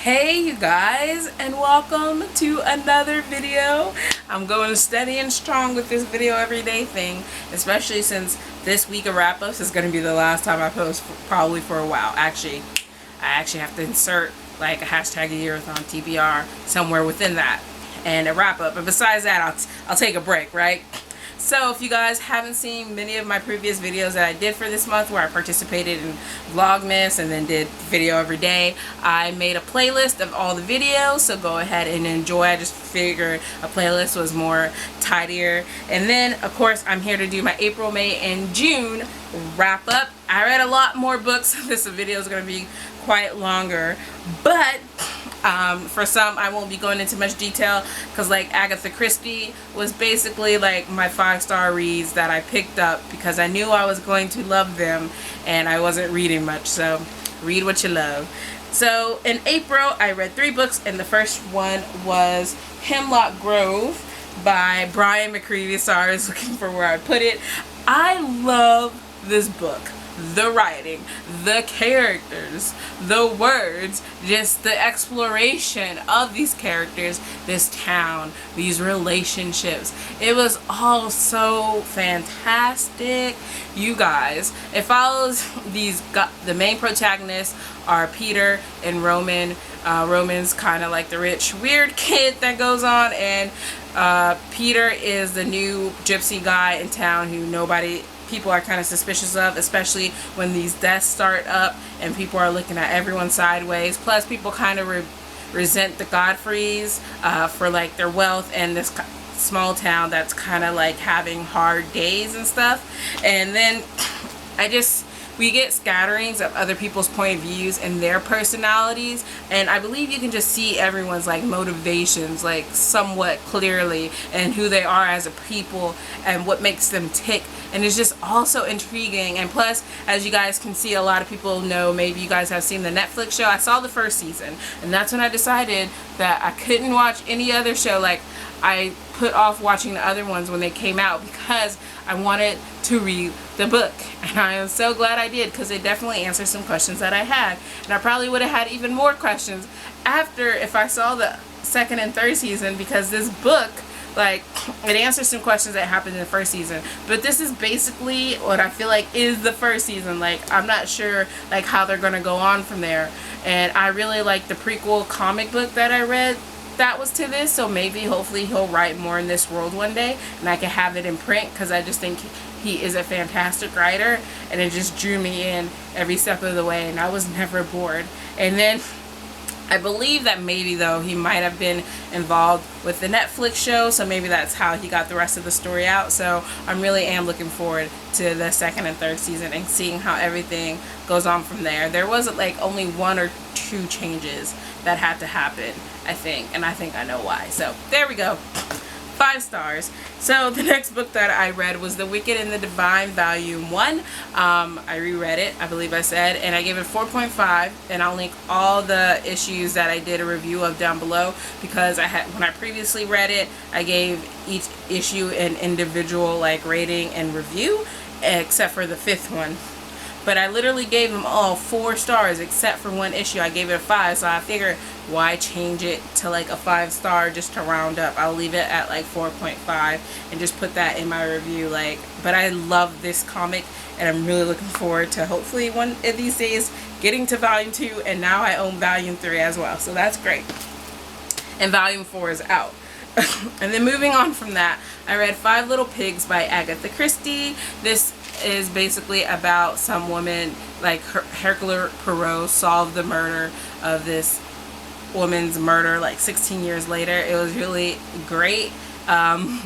Hey you guys, and welcome to another video. I'm going steady and strong with this video everyday thing, especially since this week of wrap-ups is going to be the last time I post probably for a while. I actually have to insert like a hashtag a year on TBR somewhere within that and a wrap-up. And besides that, I'll take a break, right? So if you guys haven't seen many of my previous videos that I did for this month where I participated in Vlogmas and then did video every day, I made a playlist of all the videos, so go ahead and enjoy. I just figured a playlist was more tidier. And then of course I'm here to do my April, May, and June wrap up. I read a lot more books. This video is going to be quite longer, but for some I won't be going into much detail because like Agatha Christie was basically like my 5-star reads that I picked up because I knew I was going to love them and I wasn't reading much, so read what you love. So in April I read 3 books, and the first one was Hemlock Grove by Brian McCreevy. Sorry, I was looking for where I put it. I love this book. The writing, the characters, the words, just the exploration of these characters, this town, these relationships. It was all so fantastic. You guys, it follows the main protagonists are Peter and Roman. Roman's kind of like the rich, weird kid that goes on, and Peter is the new gypsy guy in town who people are kind of suspicious of, especially when these deaths start up and people are looking at everyone sideways. Plus people kind of resent the Godfreys for like their wealth and this small town that's kind of like having hard days and stuff. And then we get scatterings of other people's point of views and their personalities, and I believe you can just see everyone's like motivations like somewhat clearly and who they are as a people and what makes them tick. And it's just also intriguing. And plus, as you guys can see, a lot of people know, maybe you guys have seen the Netflix show. I saw the first season, and that's when I decided that I couldn't watch any other show. Like, I put off watching the other ones when they came out because I wanted to read the book, and I am so glad I did because it definitely answered some questions that I had, and I probably would have had even more questions after if I saw the second and third season, because this book, like, it answers some questions that happened in the first season, but this is basically what I feel like is the first season. Like, I'm not sure like how they're gonna go on from there, and I really like the prequel comic book that I read that was to this, so maybe hopefully he'll write more in this world one day and I can have it in print, because I just think he is a fantastic writer and it just drew me in every step of the way and I was never bored. And then I believe that maybe though he might have been involved with the Netflix show, so maybe that's how he got the rest of the story out. So I really am looking forward to the second and third season and seeing how everything goes on from there. There wasn't like only 1 or 2 changes that had to happen, I think, and I think I know why. So there we go. 5 stars. So the next book that I read was The Wicked and the Divine Volume 1. I reread it, I believe I said, and I gave it 4.5, and I'll link all the issues that I did a review of down below, because when I previously read it, I gave each issue an individual like rating and review, except for the 5th one. But I literally gave them all 4 stars except for 1 issue. I gave it a 5, so I figured why change it to like a 5-star just to round up. I'll leave it at like 4.5 and just put that in my review. Like, but I love this comic and I'm really looking forward to hopefully one of these days getting to volume 2, and now I own volume 3 as well, so that's great. And volume 4 is out. And then moving on from that, I read 5 Little Pigs by Agatha Christie. This is basically about some woman, like Hercule Poirot solved the murder of this woman's murder like 16 years later. It was really great. Crime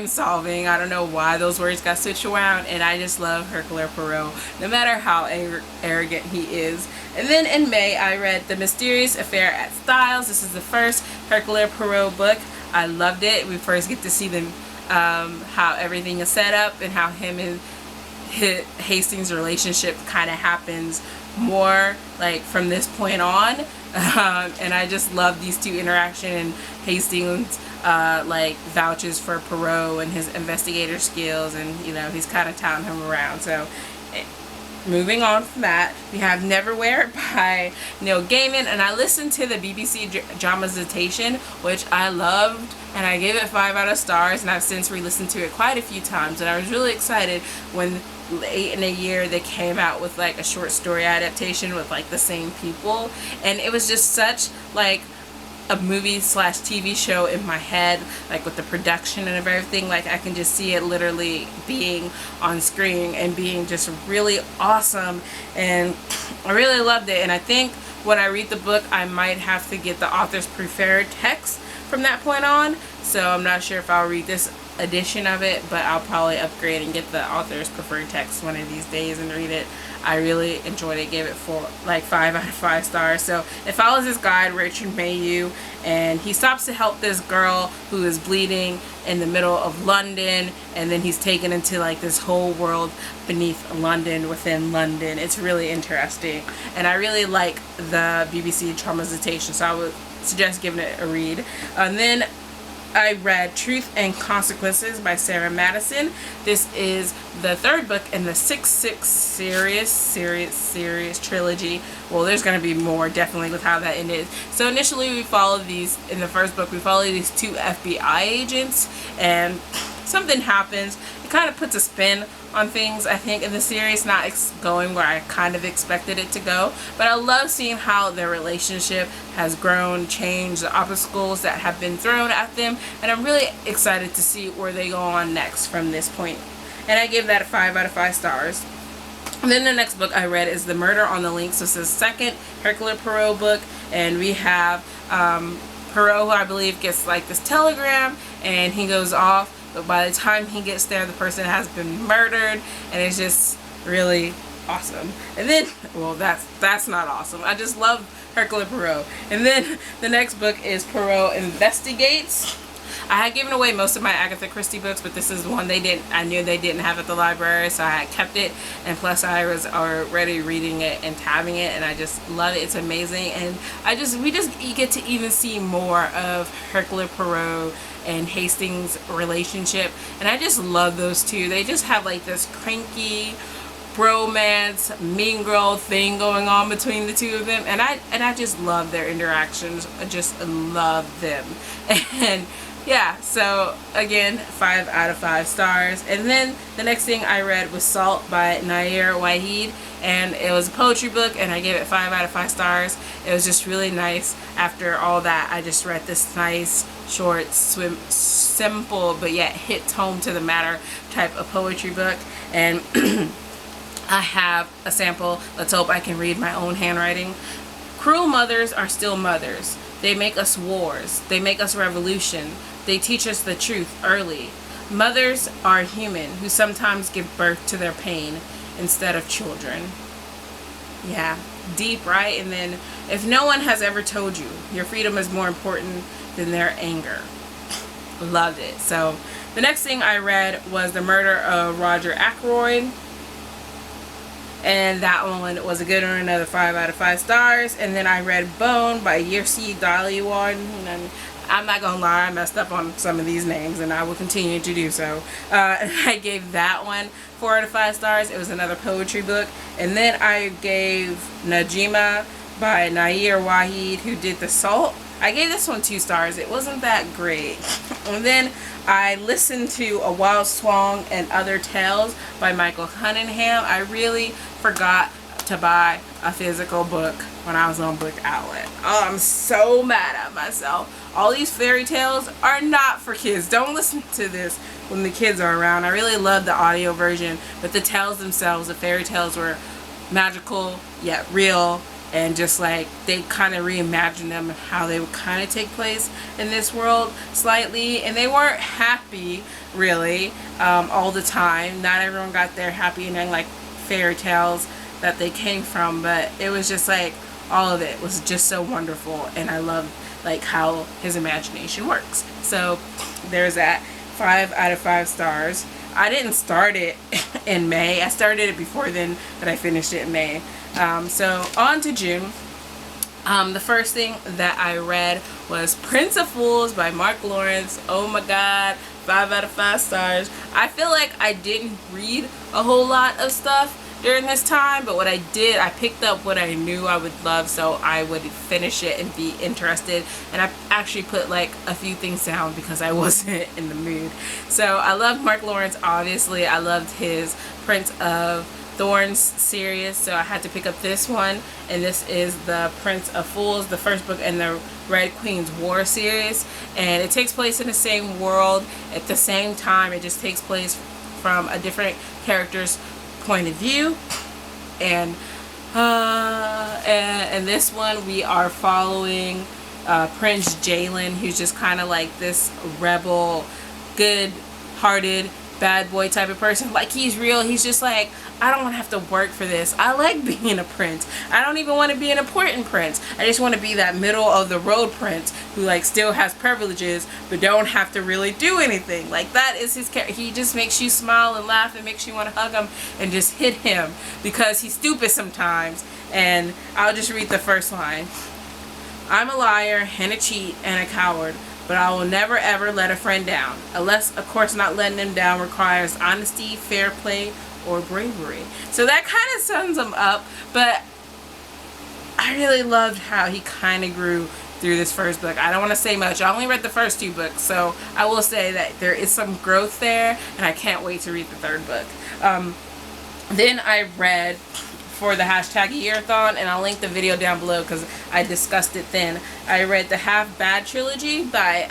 solving. I don't know why those words got switched around, and I just love Hercule Poirot, no matter how arrogant he is. And then in May, I read The Mysterious Affair at Styles. This is the first Hercule Poirot book. I loved it. We first get to see them, how everything is set up and how him and Hastings' relationship kind of happens more like from this point on. And I just love these two interaction, and Hastings like vouches for Poirot and his investigator skills, and you know, he's kind of touting him around. So moving on from that, we have Neverwhere by Neil Gaiman, and I listened to the BBC dramatization, which I loved, and I gave it 5 out of stars, and I've since re-listened to it quite a few times, and I was really excited when late in the year they came out with like a short story adaptation with like the same people, and it was just such like a movie slash TV show in my head, like with the production and everything. Like I can just see it literally being on screen and being just really awesome, and I really loved it. And I think when I read the book, I might have to get the author's preferred text from that point on, so I'm not sure if I'll read this edition of it, but I'll probably upgrade and get the author's preferred text one of these days and read it. I really enjoyed it, gave it 5 out of 5 stars. So it follows this guy, Richard Mayhew, and he stops to help this girl who is bleeding in the middle of London, and then he's taken into like this whole world beneath London, within London. It's really interesting, and I really like the BBC dramatization, so I would suggest giving it a read. And then I read Truth and Consequences by Sarah Madison. This is the 3rd book in the 6 series trilogy. Well, there's going to be more, definitely, with how that ended. So initially we followed these, in the 1st book, we followed these 2 FBI agents, and something happens. It kind of puts a spin on things, I think, in the series, not going where I kind of expected it to go. But I love seeing how their relationship has grown, changed, the obstacles that have been thrown at them, and I'm really excited to see where they go on next from this point. And I give that a 5 out of 5 stars. And then the next book I read is The Murder on the Link. So it's the 2nd Hercule Poirot book, and we have Poirot, who I believe gets like this telegram, and he goes off, but by the time he gets there, the person has been murdered, and it's just really awesome. And then, well, that's not awesome. I just love Hercule Poirot. And then the next book is Poirot Investigates. I had given away most of my Agatha Christie books, but this is the one I knew they didn't have at the library, so I had kept it, and plus I was already reading it and tabbing it, and I just love it. It's amazing, and we get to even see more of Hercule Poirot and Hastings' relationship, and I just love those two. They just have like this cranky bromance, mean girl thing going on between the two of them, and I just love their interactions. I just love them. And yeah, so again, 5 out of 5 stars. And then the next thing I read was Salt by Nair Waheed, and it was a poetry book, and I gave it 5 out of 5 stars. It was just really nice. After all that, I just read this nice, short, simple, but yet hits home to the matter type of poetry book. And I have a sample. Let's hope I can read my own handwriting. Cruel mothers are still mothers. They make us wars. They make us revolution. They teach us the truth early. Mothers are human who sometimes give birth to their pain instead of children. Yeah, deep, right? And then, if no one has ever told you your freedom is more important than their anger. Loved it. So the next thing I read was The Murder of Roger Ackroyd, and that one was a good one, another 5 out of 5 stars. And then I read Bone by Daley-Ward, and I'm not gonna lie, I messed up on some of these names, and I will continue to do so. I gave that one 4 out of 5 stars. It was another poetry book. And then I gave Najima by Nair Waheed, who did The Salt. I gave this one 2 stars. It wasn't that great. And then I listened to A Wild Swan and Other Tales by Michael Cunningham. I really forgot to buy a physical book when I was on Book Outlet. Oh, I'm so mad at myself. All these fairy tales are not for kids. Don't listen to this when the kids are around. I really love the audio version, but the tales themselves, the fairy tales, were magical yet real, and just like they kind of reimagined them, how they would kind of take place in this world slightly, and they weren't happy really all the time. Not everyone got their happy ending like fairy tales that they came from, but it was just like all of it was just so wonderful, and I love like how his imagination works. So there's that. 5 out of 5 stars. I didn't start it in May. I started it before then, but I finished it in May. So on to June. The first thing that I read was Prince of Fools by Mark Lawrence. Oh my god, 5 out of 5 stars. I feel like I didn't read a whole lot of stuff during this time, but what I did, I picked up what I knew I would love, so I would finish it and be interested. And I actually put like a few things down because I wasn't in the mood. So I loved Mark Lawrence, obviously. I loved his Prince of Thorns series, so I had to pick up this one, and this is the Prince of Fools, the first book in the Red Queen's War series, and it takes place in the same world at the same time. It just takes place from a different character's point of view. And this one we are following Prince Jalen, who's just kind of like this rebel, good-hearted bad boy type of person. Like, he's real. He's just like, I don't want to have to work for this. I like being a prince. I don't even want to be an important prince. I just want to be that middle of the road prince who like still has privileges but don't have to really do anything. Like, that is his character. He just makes you smile and laugh and makes you want to hug him and just hit him because he's stupid sometimes. And I'll just read the first line. I'm a liar and a cheat and a coward, but I will never ever let a friend down. Unless, of course, not letting them down requires honesty, fair play, or bravery. So that kind of sums him up, but I really loved how he kind of grew through this first book. I don't want to say much. I only read the first 2 books, so I will say that there is some growth there, and I can't wait to read the 3rd book. Then I read, for the hashtag Yearathon, and I'll link the video down below because I discussed it then. I read the Half Bad trilogy by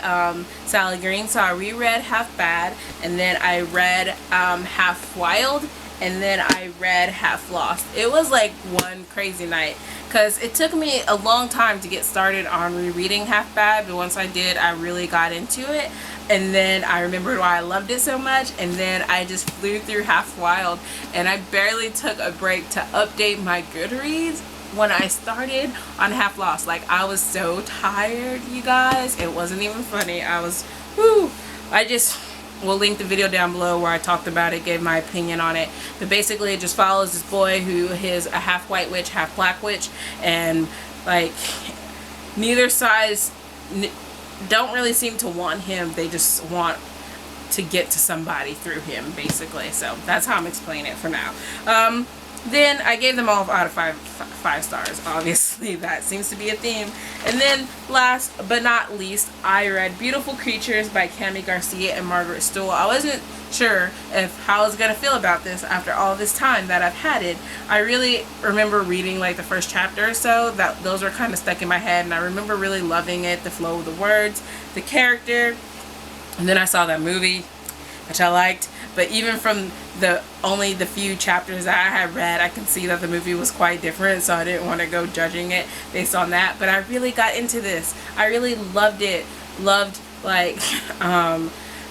Sally Green, so I reread Half Bad, and then I read Half Wild, and then I read Half Lost. It was like one crazy night because it took me a long time to get started on rereading Half Bad, but once I did, I really got into it. And then I remembered why I loved it so much, and then I just flew through Half Wild, and I barely took a break to update my Goodreads when I started on Half Lost. Like, I was so tired, you guys. It wasn't even funny. I was, whoo. We'll link the video down below where I talked about it, gave my opinion on it. But basically, it just follows this boy who is a half white witch, half black witch, and like neither sides don't really seem to want him. They just want to get to somebody through him, basically. So that's how I'm explaining it for now. Then I gave them all out of five stars. Obviously, that seems to be a theme. And then last but not least, I read Beautiful Creatures by Cami Garcia and Margaret Stohl. I wasn't sure how I was going to feel about this after all this time that I've had it. I really remember reading like the first chapter or so. Those were kind of stuck in my head, and I remember really loving it, the flow of the words, the character. And then I saw that movie, which I liked. But even from only the few chapters that I had read, I can see that the movie was quite different, so I didn't want to go judging it based on that. But I really got into this. I really loved it. Loved, like,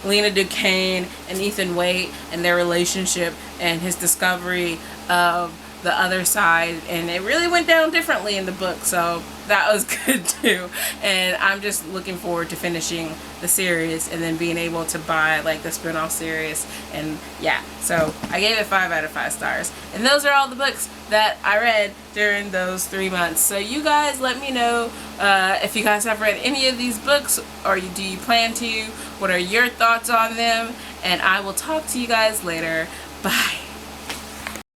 Lena Duquesne and Ethan Waite and their relationship and his discovery of the other side, and it really went down differently in the book, so that was good too. And I'm just looking forward to finishing the series and then being able to buy like the spin-off series. And yeah, so I gave it 5 out of 5 stars, and those are all the books that I read during those 3 months. So you guys let me know if you guys have read any of these books, or do you plan to? What are your thoughts on them? And I will talk to you guys later. Bye.